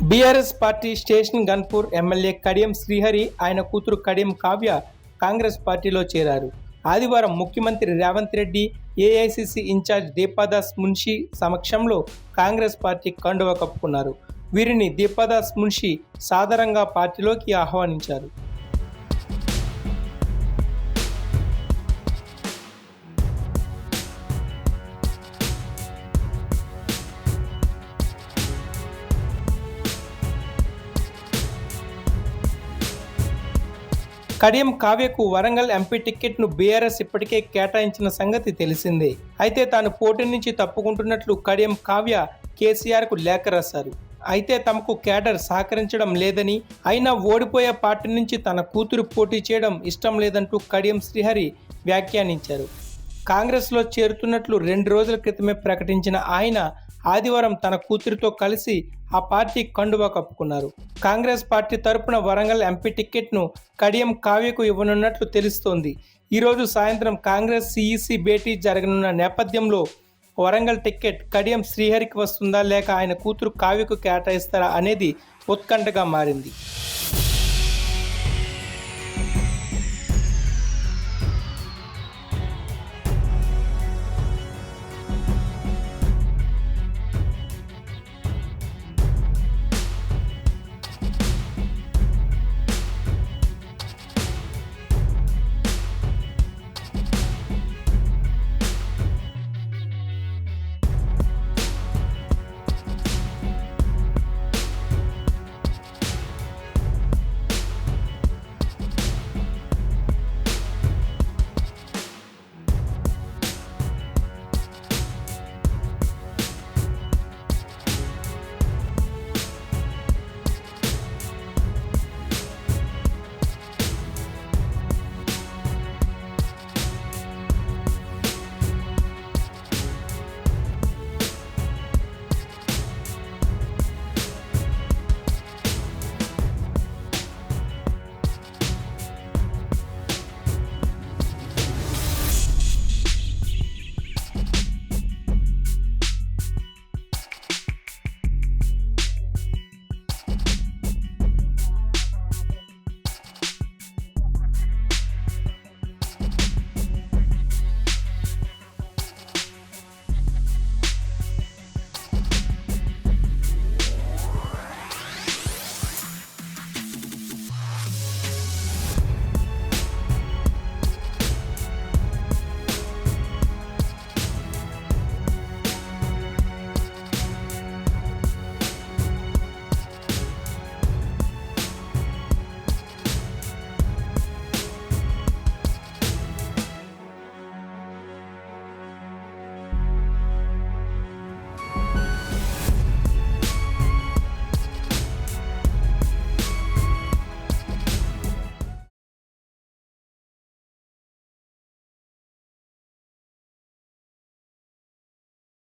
BRS party station Ghanpur MLA Kadiyam Srihari ఆయన కూతురు కడియం కావ్య కాంగ్రెస్ పార్టీలో చేరారు. ఆదివారం ముఖ్యమంత్రి రేవంత్ రెడ్డి, ఏఐసీసీ ఇన్ఛార్జ్ దీపాదాస్ మున్షి సమక్షంలో కాంగ్రెస్ పార్టీ కండువా కప్పుకున్నారు. వీరిని దీపాదాస్ మున్షి సాదరంగా పార్టీలోకి ఆహ్వానించారు. కడియం కావ్యకు వరంగల్ ఎంపీ టికెట్ను బీఆర్ఎస్ ఇప్పటికే కేటాయించిన సంగతి తెలిసిందే. అయితే తాను పోటీ నుంచి తప్పుకుంటున్నట్లు కడియం కావ్య కేసీఆర్కు లేఖ రాశారు. అయితే తమకు కేడర్ సహకరించడం లేదని, అయినా ఓడిపోయే పార్టీ నుంచి తన కూతురు పోటీ చేయడం ఇష్టం లేదంటూ కడియం శ్రీహరి వ్యాఖ్యానించారు. కాంగ్రెస్లో చేరుతున్నట్లు 2 రోజుల క్రితమే ప్రకటించిన ఆయన ఆదివారం తన కూతురితో కలిసి ఆ పార్టీ కండువా కప్పుకున్నారు. కాంగ్రెస్ పార్టీ తరపున వరంగల్ ఎంపీ టికెట్ను కడియం కావ్యకు ఇవ్వనున్నట్లు తెలుస్తోంది. ఈరోజు సాయంత్రం కాంగ్రెస్ సిఈసి భేటీ జరగనున్న నేపథ్యంలో వరంగల్ టికెట్ కడియం శ్రీహరికి వస్తుందా లేక ఆయన కూతురు కావ్యకు కేటాయిస్తారా అనేది ఉత్కంఠగా మారింది.